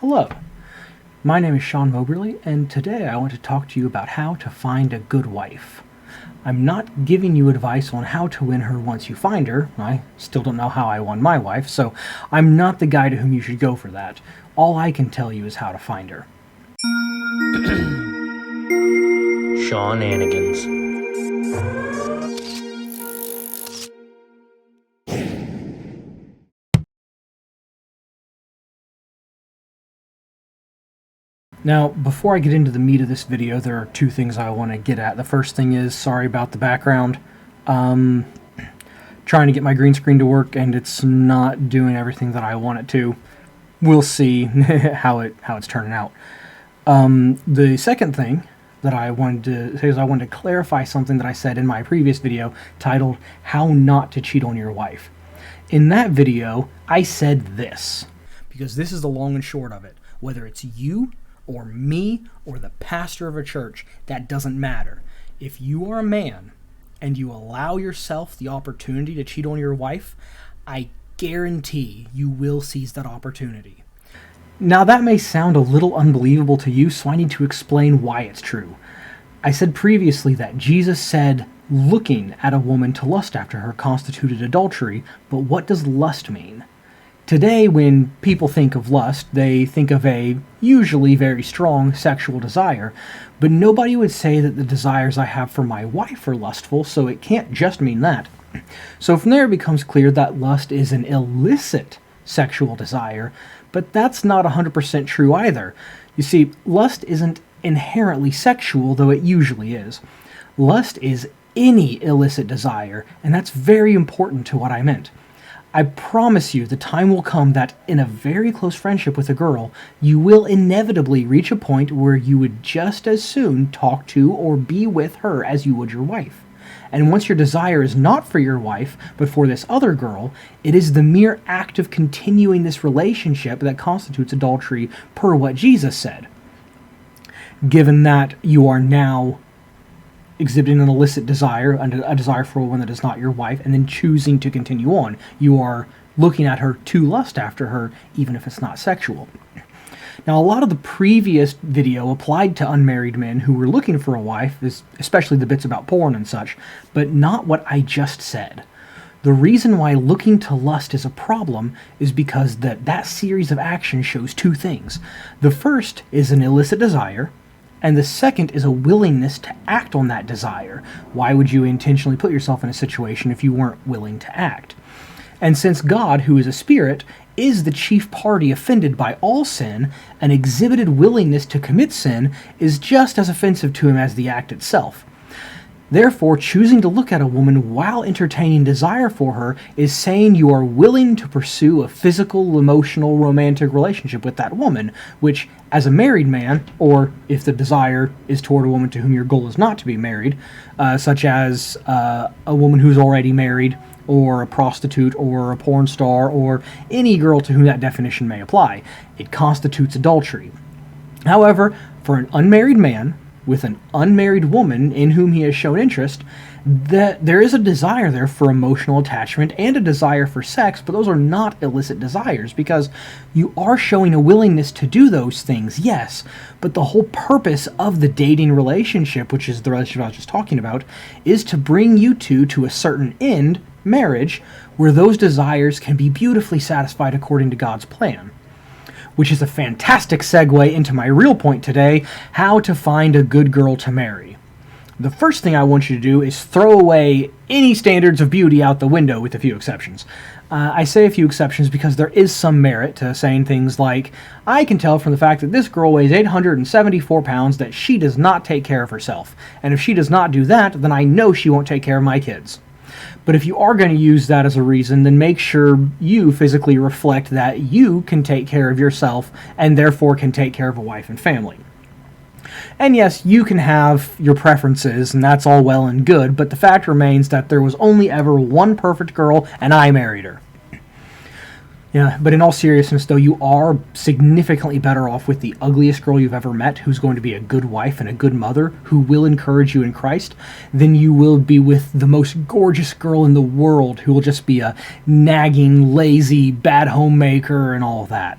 Hello, my name is Sean Moberly, and today I want to talk to you about how to find a good wife. I'm not giving you advice on how to win her once you find her. I still don't know how I won my wife, so I'm not the guy to whom you should go for that. All I can tell you is how to find her. Sean Anigans. Now, before I get into the meat of this video, there are two things I want to get at. The first thing is, sorry about the background. Trying to get my green screen to work, and it's not doing everything that I want it to. We'll see how it's turning out. The second thing that I wanted to say is I wanted to clarify something that I said in my previous video titled, How Not to Cheat on Your Wife. In that video, I said this, because this is the long and short of it. Whether it's you, or me, or the pastor of a church, that doesn't matter. If you are a man and you allow yourself the opportunity to cheat on your wife, I guarantee you will seize that opportunity. Now that may sound a little unbelievable to you, so I need to explain why it's true. I said previously that Jesus said looking at a woman to lust after her constituted adultery, but what does lust mean? Today, when people think of lust, they think of a usually very strong sexual desire, but nobody would say that the desires I have for my wife are lustful, so it can't just mean that. So from there it becomes clear that lust is an illicit sexual desire, but that's not 100% true either. You see, lust isn't inherently sexual, though it usually is. Lust is any illicit desire, and that's very important to what I meant. I promise you the time will come that in a very close friendship with a girl, you will inevitably reach a point where you would just as soon talk to or be with her as you would your wife. And once your desire is not for your wife, but for this other girl, it is the mere act of continuing this relationship that constitutes adultery per what Jesus said. Given that you are now exhibiting an illicit desire, a desire for one that is not your wife, and then choosing to continue on. You are looking at her to lust after her, even if it's not sexual. Now, a lot of the previous video applied to unmarried men who were looking for a wife, especially the bits about porn and such, but not what I just said. The reason why looking to lust is a problem is because that series of actions shows two things. The first is an illicit desire, and the second is a willingness to act on that desire. Why would you intentionally put yourself in a situation if you weren't willing to act? And since God, who is a spirit, is the chief party offended by all sin, an exhibited willingness to commit sin is just as offensive to him as the act itself. Therefore, choosing to look at a woman while entertaining desire for her is saying you are willing to pursue a physical, emotional, romantic relationship with that woman, which, as a married man, or if the desire is toward a woman to whom your goal is not to be married, such as a woman who's already married, or a prostitute, or a porn star, or any girl to whom that definition may apply, it constitutes adultery. However, for an unmarried man with an unmarried woman in whom he has shown interest, that there is a desire there for emotional attachment and a desire for sex, but those are not illicit desires, because you are showing a willingness to do those things, yes, but the whole purpose of the dating relationship, which is the relationship I was just talking about, is to bring you two to a certain end, marriage, where those desires can be beautifully satisfied according to God's plan. Which is a fantastic segue into my real point today, how to find a good girl to marry. The first thing I want you to do is throw away any standards of beauty out the window, with a few exceptions. I say a few exceptions because there is some merit to saying things like, I can tell from the fact that this girl weighs 874 pounds that she does not take care of herself. And if she does not do that, then I know she won't take care of my kids. But if you are going to use that as a reason, then make sure you physically reflect that you can take care of yourself and therefore can take care of a wife and family. And yes, you can have your preferences, and that's all well and good, but the fact remains that there was only ever one perfect girl, and I married her. Yeah, but in all seriousness, though, you are significantly better off with the ugliest girl you've ever met, who's going to be a good wife and a good mother, who will encourage you in Christ, than you will be with the most gorgeous girl in the world, who will just be a nagging, lazy, bad homemaker and all of that.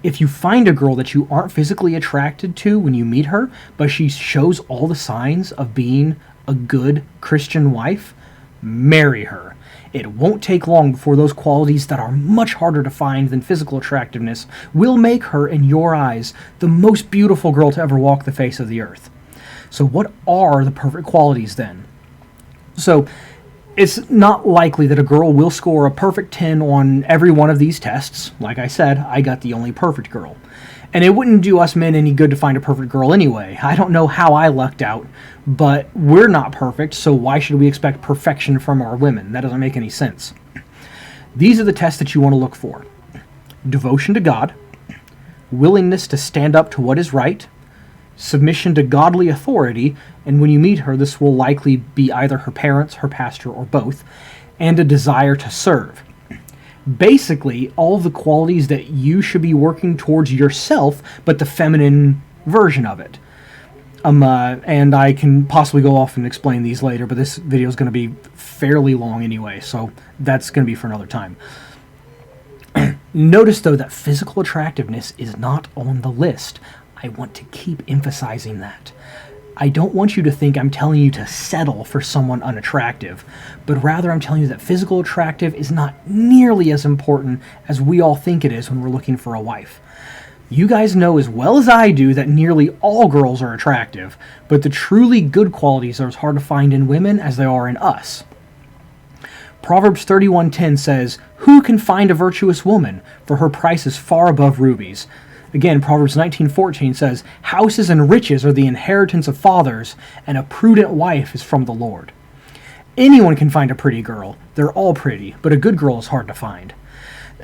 If you find a girl that you aren't physically attracted to when you meet her, but she shows all the signs of being a good Christian wife, marry her. It won't take long before those qualities that are much harder to find than physical attractiveness will make her, in your eyes, the most beautiful girl to ever walk the face of the earth. So what are the perfect qualities then? So it's not likely that a girl will score a perfect 10 on every one of these tests. Like I said, I got the only perfect girl. And it wouldn't do us men any good to find a perfect girl anyway. I don't know how I lucked out, but we're not perfect, so why should we expect perfection from our women? That doesn't make any sense. These are the tests that you want to look for. Devotion to God, willingness to stand up to what is right, submission to godly authority, and when you meet her, this will likely be either her parents, her pastor, or both, and a desire to serve. Basically, all the qualities that you should be working towards yourself, but the feminine version of it. And I can possibly go off and explain these later, but this video is going to be fairly long anyway, so that's going to be for another time. Notice, though, that physical attractiveness is not on the list. I want to keep emphasizing that. I don't want you to think I'm telling you to settle for someone unattractive, but rather I'm telling you that physical attractive is not nearly as important as we all think it is when we're looking for a wife. You guys know as well as I do that nearly all girls are attractive, but the truly good qualities are as hard to find in women as they are in us. Proverbs 31:10 says, "Who can find a virtuous woman? For her price is far above rubies." Again, Proverbs 19:14 says, "Houses and riches are the inheritance of fathers, and a prudent wife is from the Lord." Anyone can find a pretty girl. They're all pretty, but a good girl is hard to find.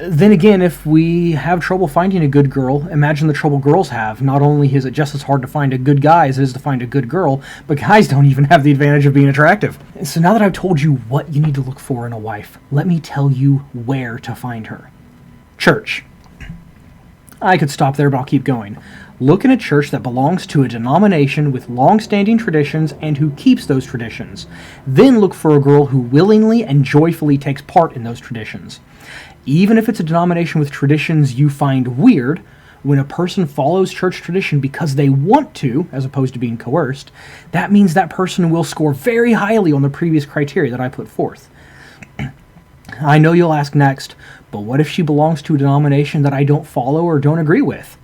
Then again, if we have trouble finding a good girl, imagine the trouble girls have. Not only is it just as hard to find a good guy as it is to find a good girl, but guys don't even have the advantage of being attractive. So now that I've told you what you need to look for in a wife, let me tell you where to find her. Church. I could stop there, but I'll keep going. Look in a church that belongs to a denomination with long-standing traditions and who keeps those traditions. Then look for a girl who willingly and joyfully takes part in those traditions. Even if it's a denomination with traditions you find weird, when a person follows church tradition because they want to, as opposed to being coerced, that means that person will score very highly on the previous criteria that I put forth. I know you'll ask next, but what if she belongs to a denomination that I don't follow or don't agree with?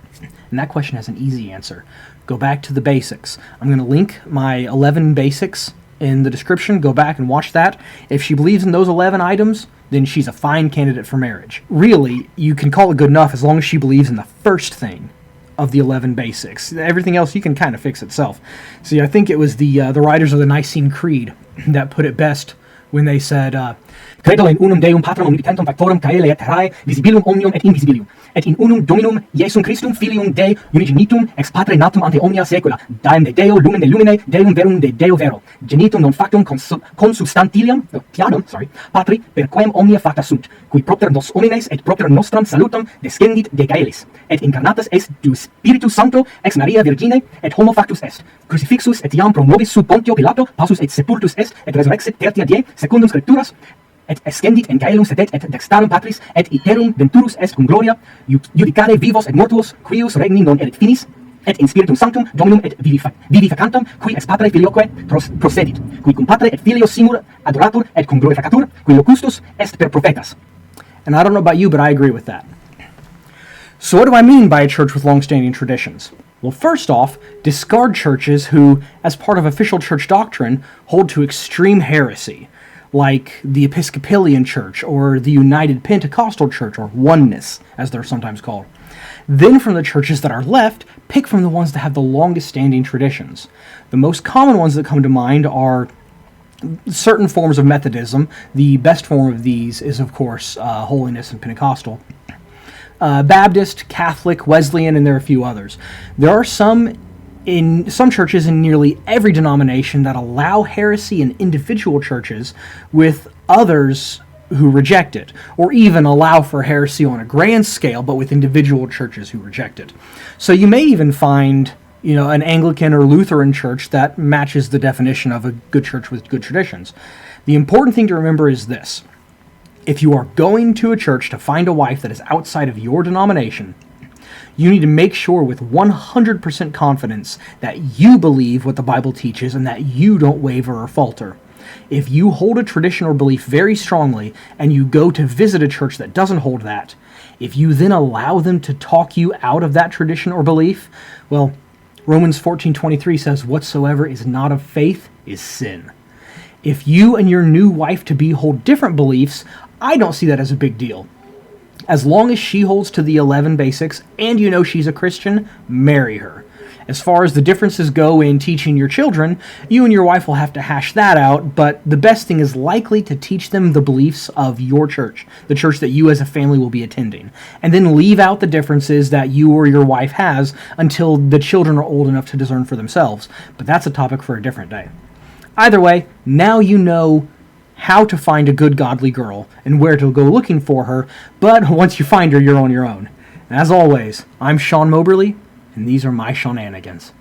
And that question has an easy answer. Go back to the basics. I'm going to link my 11 basics in the description. Go back and watch that. If she believes in those 11 items, then she's a fine candidate for marriage. Really, you can call it good enough as long as she believes in the first thing of the 11 basics. Everything else you can kind of fix itself. See, I think it was the writers of the Nicene Creed that put it best when they said, Credo in unum Deum Patrum omnipotentem factorum caele et terrae, visibilum omnium et invisibilium, et in unum Dominum Iesum Christum Filium Dei unigenitum ex Patre natum ante omnia saecula, daem de Deo lumen de lumine, Deum verum de Deo vero, genitum non factum consubstantiam, Patri, per quem omnia facta sunt, qui propter nos homines et propter nostram salutam descendit de caelis, et incarnatus est du Spiritus Sancto ex Maria Virgine, et homo factus est, crucifixus et iam pro nobis sub Pontio Pilato, passus et sepultus est, et resurrexit tertia die, secundum Scripturas, et escendit in caelum sedet et dextarum Patris, et iterum venturus est cum gloria, judicare vivos et mortuos, quius regni non erit finis, et in Spiritum Sanctum Dominum et vivificantum, qui ex Patre filioque procedit, qui cum Patre et Filio simul adoratur et cum glorificatur, qui locustus est per prophetas. And I don't know about you, but I agree with that. So what do I mean by a church with long-standing traditions? Well, first off, discard churches who, as part of official church doctrine, hold to extreme heresy, like the Episcopalian Church or the United Pentecostal Church, or Oneness, as they're sometimes called. Then from the churches that are left, pick from the ones that have the longest standing traditions. The most common ones that come to mind are certain forms of Methodism. The best form of these is, of course, Holiness and Pentecostal. Baptist, Catholic, Wesleyan, and there are a few others. There are some churches in nearly every denomination that allow heresy in individual churches, with others who reject it, or even allow for heresy on a grand scale, but with individual churches who reject it. So you may even find, an Anglican or Lutheran church that matches the definition of a good church with good traditions. The important thing to remember is this. If you are going to a church to find a wife that is outside of your denomination, You need to make sure with 100% confidence that you believe what the Bible teaches and that you don't waver or falter. If you hold a tradition or belief very strongly and you go to visit a church that doesn't hold that, if you then allow them to talk you out of that tradition or belief, well, Romans 14:23 says, "Whatsoever is not of faith is sin." If you and your new wife-to-be hold different beliefs, I don't see that as a big deal. As long as she holds to the 11 basics and you know she's a Christian, marry her. As far as the differences go in teaching your children, you and your wife will have to hash that out, but the best thing is likely to teach them the beliefs of your church, the church that you as a family will be attending, and then leave out the differences that you or your wife has until the children are old enough to discern for themselves. But that's a topic for a different day. Either way, now you know how to find a good godly girl and where to go looking for her, but once you find her, you're on your own. As always, I'm Sean Moberly, and these are my Seananigans.